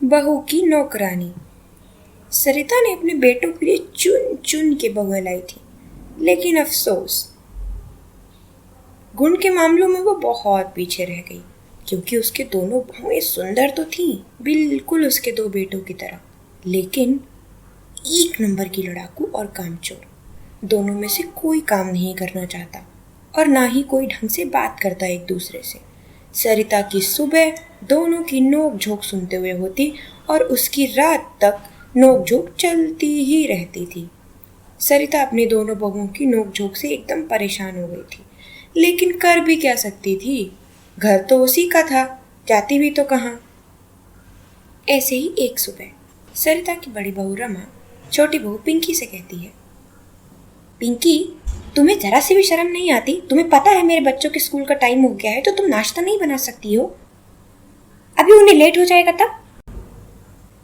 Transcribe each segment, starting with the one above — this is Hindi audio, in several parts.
बहू की नौकरानी। सरिता ने अपने बेटों के लिए चुन चुन के बहुएं लाई थी, लेकिन अफसोस गुण के मामलों में वो बहुत पीछे रह गई, क्योंकि उसके दोनों बहुएं सुंदर तो थीं, बिल्कुल उसके दो बेटों की तरह, लेकिन एक नंबर की लड़ाकू और कामचोर। दोनों में से कोई काम नहीं करना चाहता और ना ही कोई ढंग से बात करता एक दूसरे से। सरिता की सुबह दोनों की नोक झोंक सुनते हुए होती और उसकी रात तक नोक झोंक चलती ही रहती थी। सरिता अपनी दोनों बहुओं की नोक झोंक से एकदम परेशान हो गई थी, लेकिन कर भी क्या सकती थी, घर तो उसी का था, जाती भी तो कहाँ। ऐसे ही एक सुबह सरिता की बड़ी बहू रमा छोटी बहू पिंकी से कहती है, पिंकी, तुम्हें जरा सी भी शर्म नहीं आती? तुम्हें पता है मेरे बच्चों के स्कूल का टाइम हो गया है, तो तुम नाश्ता नहीं बना सकती हो? अभी उन्हें लेट हो जाएगा तब।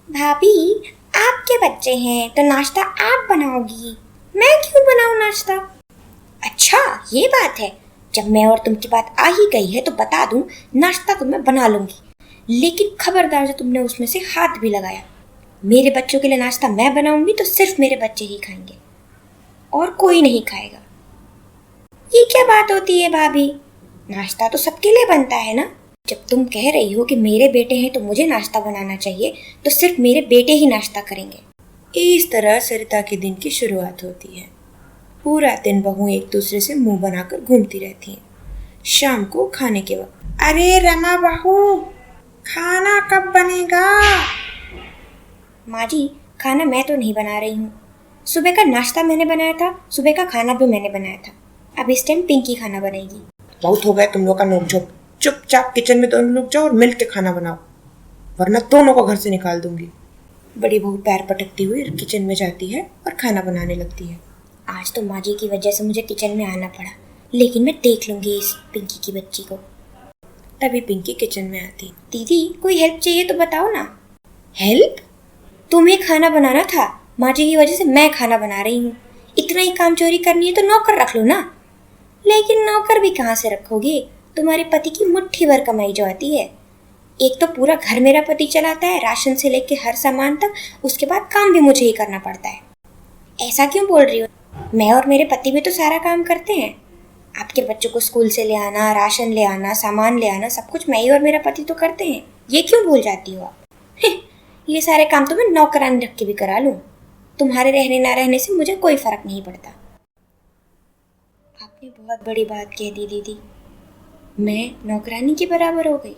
भाभी, आपके बच्चे हैं तो नाश्ता आप बनाओगी, मैं क्यों बनाऊं नाश्ता? अच्छा, ये बात है। जब मैं और तुम की बात आ ही गई है तो बता दूं, नाश्ता तो मैं बना लूंगी, लेकिन खबरदार जो तुमने उसमें से हाथ भी लगाया। मेरे बच्चों के लिए नाश्ता मैं बनाऊंगी तो सिर्फ मेरे बच्चे ही खाएंगे और कोई नहीं खाएगा। ये क्या बात होती है भाभी? नाश्ता तो सबके लिए बनता है ना। जब तुम कह रही हो कि मेरे बेटे हैं तो मुझे नाश्ता बनाना चाहिए, तो सिर्फ मेरे बेटे ही नाश्ता करेंगे। इस तरह सरिता के दिन की शुरुआत होती है। पूरा दिन बहू एक दूसरे से मुंह बनाकर घूमती रहती हैं। शाम को खाने के वक्त, अरे रमा बहू, खाना कब बनेगा? माँ जी, खाना मैं तो नहीं बना रही हूँ। सुबह का नाश्ता मैंने बनाया था, सुबह का खाना भी मैंने बनाया था। अब इस टाइम पिंकी खाना बनेगी। बहुत हो गए तुम लोग का नोक-झोंक। चुपचाप किचन में दोनों लोग जाओ और मिल के खाना बनाओ, वरना दोनों को घर से निकाल दूंगी। बड़ी बहू पैर पटकती हुई किचन में जाती है और खाना बनाने लगती है। आज तो माँ जी की वजह से मुझे किचन में आना पड़ा, लेकिन मैं देख लूंगी इस पिंकी की बच्ची को। तभी पिंकी किचन में आती। दीदी, कोई हेल्प चाहिए तो बताओ ना। हेल्प? तुम्हें खाना बनाना था, माँ जी की वजह से मैं खाना बना रही हूँ। इतना ही काम चोरी करनी है तो नौकर रख लो ना। लेकिन नौकर भी कहाँ से रखोगे? तुम्हारे पति की मुट्ठी भर कमाई जो आती है। एक तो पूरा घर मेरा पति चलाता है, राशन से लेके हर सामान तक, उसके बाद काम भी मुझे ही करना पड़ता है। ऐसा क्यों बोल रही हो? मैं और मेरे पति भी तो सारा काम करते हैं। आपके बच्चों को स्कूल से ले आना, राशन ले आना, सामान ले आना, सब कुछ मैं ही और मेरा पति तो करते हैं। ये क्यों भूल जाती हो आप? ये सारे काम तो मैं नौकरानी रख के भी करा लूँ। तुम्हारे रहने ना रहने से मुझे कोई फर्क नहीं पड़ता। आपने बहुत बड़ी बात कह दी दीदी। मैं नौकरानी के बराबर हो गई।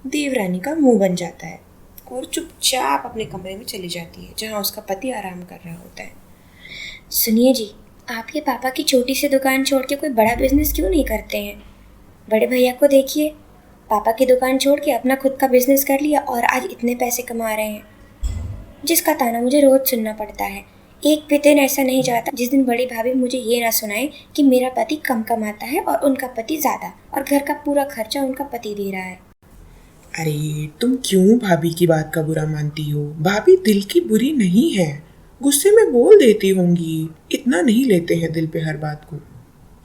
देवरानी का मुंह बन जाता है और चुपचाप अपने कमरे में चली जाती है, जहाँ उसका पति आराम कर रहा होता है। सुनिए जी, आपके पापा की छोटी सी दुकान छोड़ के कोई बड़ा बिजनेस क्यों नहीं करते हैं? बड़े भैया को देखिए, पापा की दुकान छोड़ के अपना खुद का बिजनेस कर लिया और आज इतने पैसे कमा रहे हैं, जिसका ताना मुझे रोज सुनना पड़ता है। एक भी दिन ऐसा नहीं जाता जिस दिन बड़ी भाभी मुझे ये ना सुनाए कि मेरा पति कम कमाता है और उनका पति ज्यादा, और घर का पूरा खर्चा उनका पति दे रहा है। अरे तुम क्यों भाभी की बात का बुरा मानती हो? भाभी दिल की बुरी नहीं है, गुस्से में बोल देती होंगी, इतना नहीं लेते हैं दिल पे हर बात को।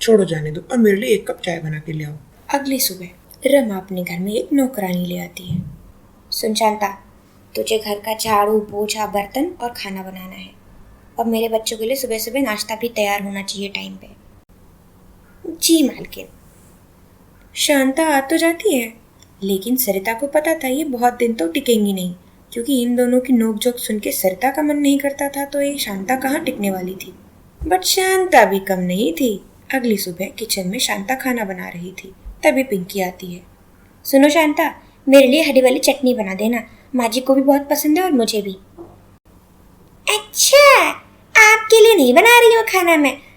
छोड़ो, जाने दो और मेरे लिए एक कप चाय बना के ले आओ। अगली सुबह रमा अपने घर में एक नौकरानी ले आती है। सुन शांता, तुझे घर का झाड़ू, पोछा, बर्तन और खाना बनाना है, और मेरे बच्चों के लिए सुबह सुबह नाश्ता भी तैयार होना चाहिए टाइम पे। जी मालकिन। शांता आ तो जाती है, लेकिन सरिता को पता था ये बहुत दिन तो टिकेंगी नहीं, क्योंकि इन दोनों की नोकझोंक सुन के सरिता का मन नहीं करता था, तो ये शांता कहाँ टिकने वाली थी। बट शांता भी कम नहीं थी। अगली सुबह किचन में शांता खाना बना रही थी, तभी पिंकी आती है। सुनो शांता, मेरे लिए हरी वाली चटनी बना देना, माँ जी को भी बहुत पसंद है और मुझे भी। अच्छा, आपके लिए नहीं बना रही हूँ खाना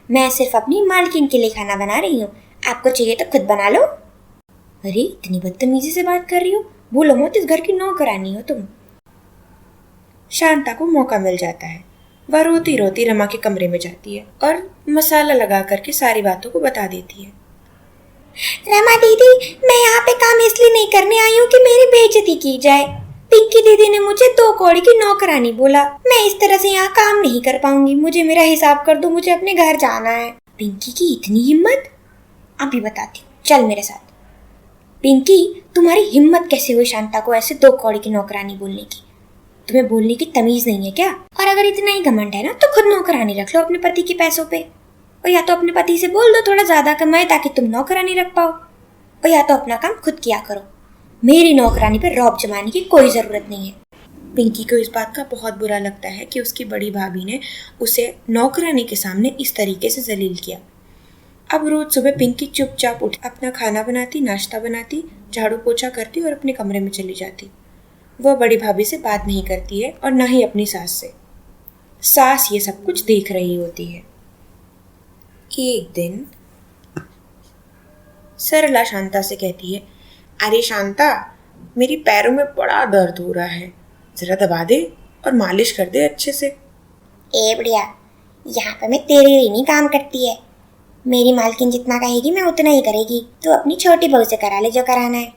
मैं सिर्फ अपनी मालकिन के लिए खाना बना रही हूँ। आपको चाहिए तो खुद बना लो। अरे इतनी बदतमीजी से बात कर रही हो, भूलो मत इस घर की नौकरानी हो तुम। शांता को मौका मिल जाता है। वह रोती रोती रमा के कमरे में जाती है और मसाला लगा करके सारी बातों को बता देती है। रमा दीदी, मैं यहाँ पे काम इसलिए नहीं करने आई हूँ कि मेरी बेइज्जती की जाए। पिंकी दीदी ने मुझे 2 कौड़ी की नौकरानी बोला। मैं इस तरह से यहाँ काम नहीं कर पाऊंगी, मुझे मेरा हिसाब कर दो, मुझे अपने घर जाना है। पिंकी की इतनी हिम्मत? अभी बताती हूँ, चल मेरे साथ। पिंकी, तुम्हारी हिम्मत कैसे हुई शांता को ऐसे 2 कौड़ी की नौकरानी बोलने की? तुम्हें बोलने की तमीज नहीं है क्या? और अगर इतना ही घमंड है ना तो खुद नौकरानी रख लो अपने पति के पैसों पे। और या तो अपने पति से बोल दो थोड़ा ज्यादा कमाए ताकि तुम नौकरानी रख पाओ, और या तो अपना काम खुद किया करो। मेरी नौकरानी पे रौब जमाने की कोई जरूरत नहीं है। पिंकी को इस बात का बहुत बुरा लगता है कि उसकी बड़ी भाभी ने उसे नौकरानी के सामने इस तरीके से जलील किया। अब रोज सुबह पिंकी चुपचाप उठ अपना खाना बनाती, नाश्ता बनाती, झाड़ू पोछा करती और अपने कमरे में चली जाती। वह बड़ी भाभी से बात नहीं करती है और ना ही अपनी सास से। सास ये सब कुछ देख रही होती है। एक दिन सरला शांता से कहती है, अरे शांता, मेरी पैरों में बड़ा दर्द हो रहा है, जरा दबा दे और मालिश कर दे अच्छे से। ए बढ़िया, यहाँ पे मैं तेरे लिए नहीं काम करती है। मेरी मालकिन जितना कहेगी मैं उतना ही करेगी। तो अपनी छोटी बहू से करा ले जो कराना है।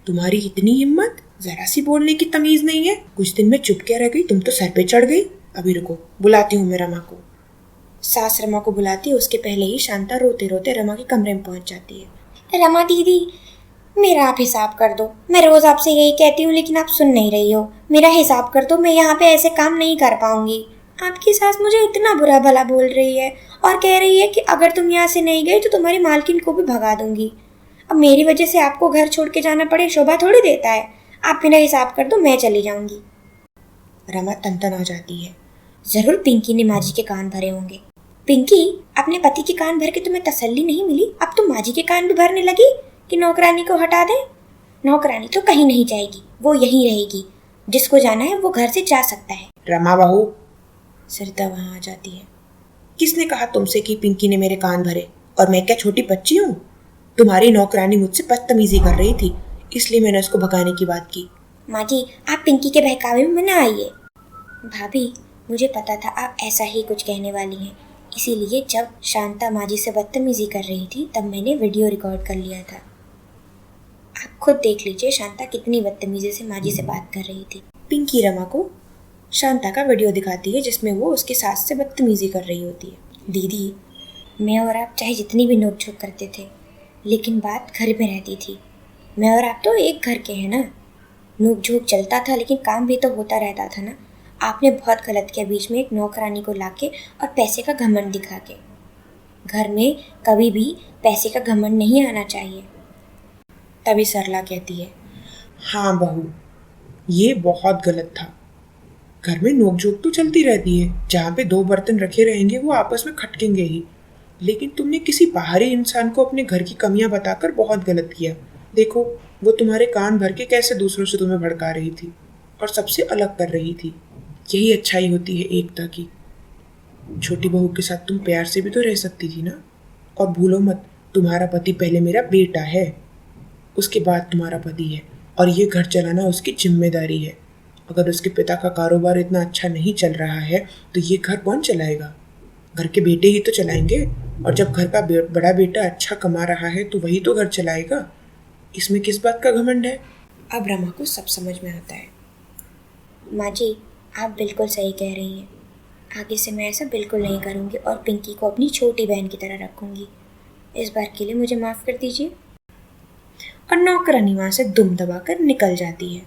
तुम्हारी इतनी हिम्मत, जरा सी बोलने की तमीज नहीं है। कुछ दिन में चुप क्या रह गई, तुम तो सर पे चढ़ गई। अभी रुको, बुलाती हूँ मैं रमा को। सास रमा को बुलाती है, उसके पहले ही शांता रोते रोते रमा के कमरे में पहुंच जाती है। रमा दीदी, मेरा आप हिसाब कर दो। मैं रोज आपसे यही कहती हूँ लेकिन आप सुन नहीं रही हो। मेरा हिसाब कर दो, मैं यहाँ पे ऐसे काम नहीं कर पाऊंगी। आपकी सास मुझे इतना बुरा भला बोल रही है और कह रही है कि अगर तुम यहाँ से नहीं गई तो तुम्हारी मालकिन को भी भगा दूंगी। अब मेरी वजह से आपको घर छोड़ के जाना पड़े शोभा थोड़ी देता है। आप मेरा हिसाब कर दो, मैं चली जाऊंगी। रमा तन आ जाती है। जरूर पिंकी ने माँ जी के कान भरे होंगे। पिंकी, अपने पति के कान भर के तुम्हें तसल्ली नहीं मिली? अब तुम माँ जी के कान भी भरने लगी कि नौकरानी को हटा दे। नौकरानी तो कहीं नहीं जाएगी, वो यहीं रहेगी। जिसको जाना है वो घर से जा सकता है। रमा बहू, सरिता वहां आ जाती है। किसने कहा तुमसे कि पिंकी ने मेरे कान भरे? और मैं क्या छोटी बच्ची हूँ? तुम्हारी नौकरानी मुझसे बदतमीजी कर रही थी, इसलिए मैंने उसको भगाने की बात की। माँ जी, आप पिंकी के बहकावे में ना आइए। भाभी, मुझे पता था आप ऐसा ही कुछ कहने वाली हैं, इसीलिए जब शांता माँ जी से बदतमीजी कर रही थी तब मैंने वीडियो रिकॉर्ड कर लिया था। आप खुद देख लीजिए शांता कितनी बदतमीजी से माँ जी से बात कर रही थी। पिंकी रमा को शांता का वीडियो दिखाती है जिसमें वो उसकी सास से बदतमीजी कर रही होती है। दीदी, मैं और आप चाहे जितनी भी नोक-झोंक करते थे, लेकिन बात घर में रहती थी। मैं और आप तो एक घर के हैं ना। नोक-झोंक चलता था लेकिन काम भी तो होता रहता था ना। आपने बहुत गलत किया बीच में एक नौकरानी को लाके और पैसे का घमंड दिखा के। घर में कभी भी पैसे का घमंड नहीं आना चाहिए। तभी सरला कहती है, हाँ बहू, ये बहुत गलत था। घर में नोकझोंक तो चलती रहती है, जहाँ पे 2 बर्तन रखे रहेंगे वो आपस में खटकेंगे ही। लेकिन तुमने किसी बाहरी इंसान को अपने घर की कमियां बताकर बहुत गलत किया। देखो, वो तुम्हारे कान भर के कैसे दूसरों से तुम्हें भड़का रही थी और सबसे अलग कर रही थी। यही अच्छाई होती है एकता की। छोटी बहू के साथ तुम प्यार से भी तो रह सकती थी ना। और भूलो मत, तुम्हारा पति पहले मेरा बेटा है, उसके बाद तुम्हारा पति है, और ये घर चलाना उसकी जिम्मेदारी है। अगर उसके पिता का कारोबार इतना अच्छा नहीं चल रहा है तो ये घर कौन चलाएगा? घर के बेटे ही तो चलाएंगे। और जब घर का बड़ा बेटा अच्छा कमा रहा है तो वही तो घर चलाएगा। इसमें किस बात का घमंड है? अब रमा को सब समझ में आता है। माँ जी, आप बिल्कुल सही कह रही हैं। आगे से मैं ऐसा बिल्कुल नहीं करूँगी और पिंकी को अपनी छोटी बहन की तरह रखूँगी। इस बार के लिए मुझे माफ़ कर दीजिए। और नौकरानी वहां से दुम दबाकर निकल जाती है।